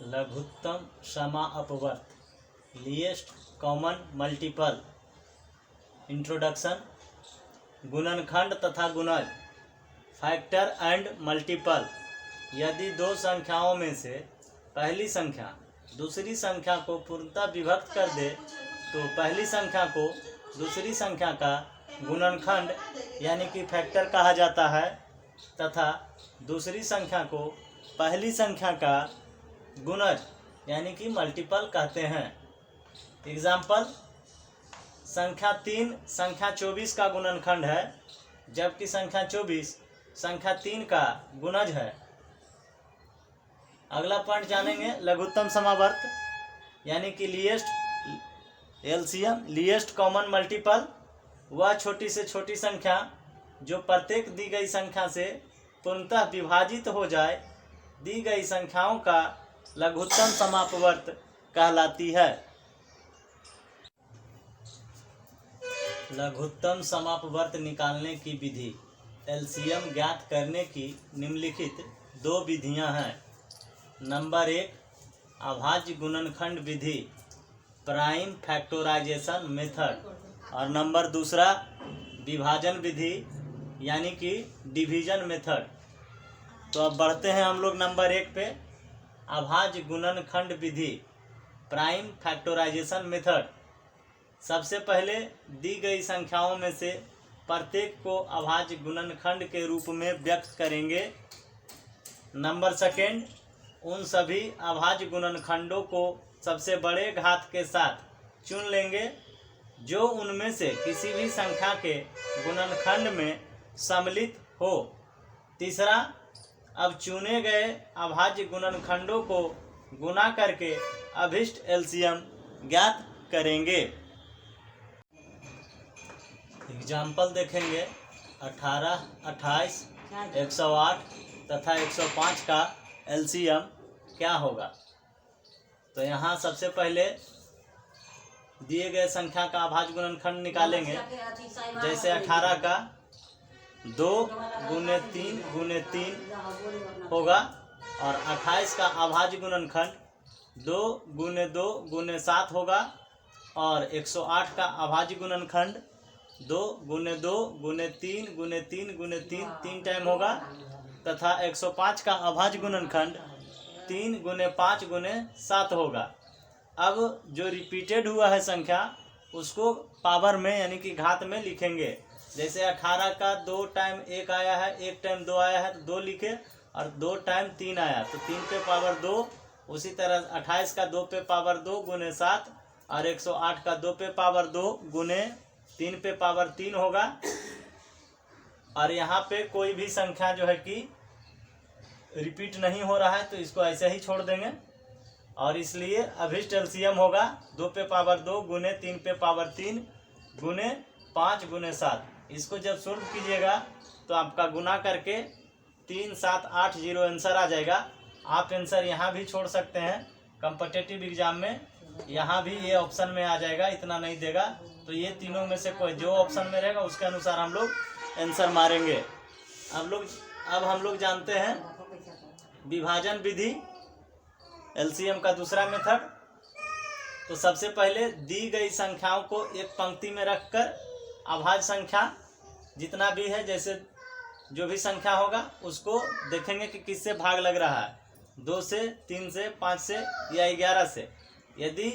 लघुत्तम समा अपवर्त, least common multiple, introduction, गुणनखंड तथा गुणज, फैक्टर एंड मल्टीपल। यदि दो संख्याओं में से पहली संख्या दूसरी संख्या को पूर्णतः विभक्त कर दे तो पहली संख्या को दूसरी संख्या का गुणनखंड यानी कि फैक्टर कहा जाता है तथा दूसरी संख्या को पहली संख्या का गुणज यानी कि मल्टीपल कहते हैं। एग्जाम्पल, संख्या 3 संख्या 24 का गुणनखंड है जबकि संख्या 24 संख्या 3 का गुणज है। अगला पॉइंट जानेंगे, लघुत्तम समावर्त यानी कि least LCM, least common multiple. वह छोटी से छोटी संख्या जो प्रत्येक दी गई संख्या से पूर्णतः विभाजित हो जाए दी गई संख्याओं का लघुत्तम समापवर्त कहलाती है। लघुत्तम समापवर्त निकालने की विधि। एलसीएम ज्ञात करने की निम्नलिखित दो विधियां हैं। नंबर 1, अभाज्य गुणनखंड विधि, प्राइम फैक्टराइजेशन मेथड, और नंबर 2 विभाजन विधि यानी कि डिवीजन मेथड। तो अब बढ़ते हैं हम लोग नंबर 1 पे, अभाज्य गुणनखंड विधि, प्राइम फैक्टराइजेशन मेथड। सबसे पहले दी गई संख्याओं में से प्रत्येक को अभाज्य गुणनखंड के रूप में व्यक्त करेंगे। नंबर 2, उन सभी अभाज्य गुणनखंडों को सबसे बड़े घात के साथ चुन लेंगे जो उनमें से किसी भी संख्या के गुणनखंड में सम्मिलित हो। तीसरा, अब चुने गए अभाज्य गुणनखंडों को गुणा करके अभिष्ट एलसीएम ज्ञात करेंगे। एग्जाम्पल देखेंगे, 18, 28, 108 तथा 105 का एलसीएम क्या होगा। तो यहाँ सबसे पहले दिए गए संख्या का अभाज्य गुणनखंड निकालेंगे। जैसे 18 का 2 × 3 × 3 होगा और 28 का अभाज्य गुणनखंड 2 × 2 × 7 होगा और 108 का अभाज्य गुणनखंड 2 × 2 × 3 × 3 × 3 3 टाइम होगा तथा 105 का अभाज्य गुणनखंड 3 × 5 × 7 होगा। अब जो रिपीटेड हुआ है संख्या उसको पावर में यानी कि घात में लिखेंगे। जैसे 18 का 2 टाइम 1 आया है, 1 टाइम 2 आया है तो 2 लिखे, और 2 टाइम 3 आया तो 3 पे पावर 2। उसी तरह 28 का 2 पे पावर 2 × 7 और 108 का 2 पे पावर 2 × 3 पे पावर 3 होगा। और यहाँ पे कोई भी संख्या जो है कि रिपीट नहीं हो रहा है तो इसको ऐसे ही छोड़ देंगे और इसलिए अभिष्ट एलसीएम होगा 2 पे पावर 2 × 3 पे पावर 3 × 5 × 7। इसको जब सोल्व कीजिएगा तो आपका गुना करके 3780 आंसर आ जाएगा। आप आंसर यहाँ भी छोड़ सकते हैं, कॉम्पिटिटिव एग्जाम में यहाँ भी ये ऑप्शन में आ जाएगा, इतना नहीं देगा तो ये तीनों में से कोई जो ऑप्शन में रहेगा उसके अनुसार हम लोग आंसर मारेंगे। अब हम लोग जानते हैं विभाजन विधि, एलसीएम का दूसरा मेथड। तो सबसे पहले दी गई संख्याओं को एक पंक्ति में रखकर अभाज्य संख्या जितना भी है, जैसे जो भी संख्या होगा उसको देखेंगे कि किससे भाग लग रहा है, 2 से, 3 से, 5 से या 11 से। यदि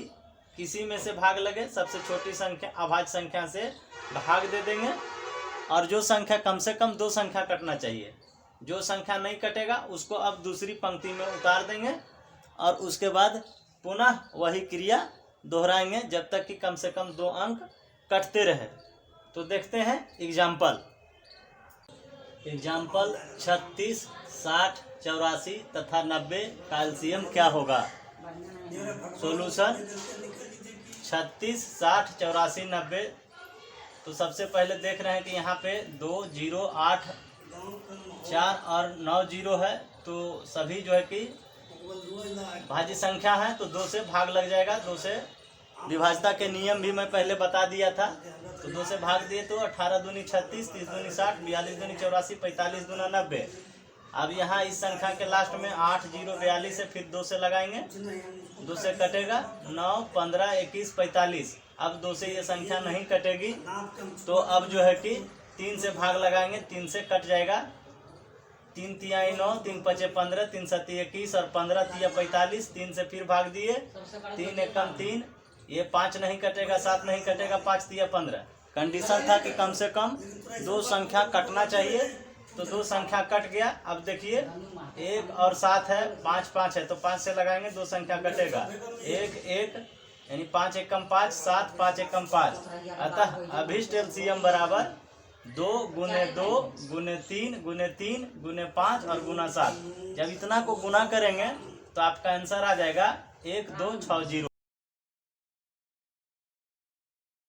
किसी में से भाग लगे सबसे छोटी संख्या अभाज्य संख्या से भाग दे देंगे और जो संख्या कम से कम 2 संख्या कटना चाहिए, जो संख्या नहीं कटेगा उसको अब दूसरी पंक्ति में उतार देंगे और उसके बाद पुनः वही क्रिया दोहराएंगे जब तक कि कम से कम 2 अंक कटते रहे। तो देखते हैं एग्जाम्पल 36, 60, 84 तथा 90 का एलसीएम क्या होगा। सॉल्यूशन 36, 60, 84, 90। तो सबसे पहले देख रहे हैं कि यहाँ पे 2 0 8 4 और 9 0 है तो सभी जो है कि भाज्य संख्या है तो 2 से भाग लग जाएगा। 2 से विभाजता के नियम भी मैं पहले बता दिया था। तो 2 से भाग दिए तो 18 दूनी 36, 30 दूनी 60, 42 दूनी 84, 45 दूना 90। अब यहाँ इस संख्या के लास्ट में 8 0 42 है, फिर 2 से लगाएंगे, 2 से कटेगा 9 15 21 45। अब 2 से ये संख्या नहीं कटेगी, तो अब जो है कि 3 से भाग लगाएंगे, 3 से कट जाएगा। 3 तिया 9, 3 5 15, 3 7 21 और 15 तिया 45। 3 से फिर भाग दिए, 3 एकम 3, ये 5 नहीं कटेगा, 7 नहीं कटेगा, 5 तिया 15। कंडीशन था कि कम से कम 2 संख्या कटना चाहिए, तो 2 संख्या कट गया। अब देखिए 1 और 7 है, 5 5 है, तो 5 से लगाएंगे, 2 संख्या कटेगा, 1 1 यानी 5 एकम 5, 7 5 एकम 5। अतः अभिष्ट एलसीएम बराबर 2 गुने 2 गुने 3 गुने 3 गुने 5 और गुना 7। जब इतना को गुना करेंगे तो आपका आंसर आ जाएगा 1260।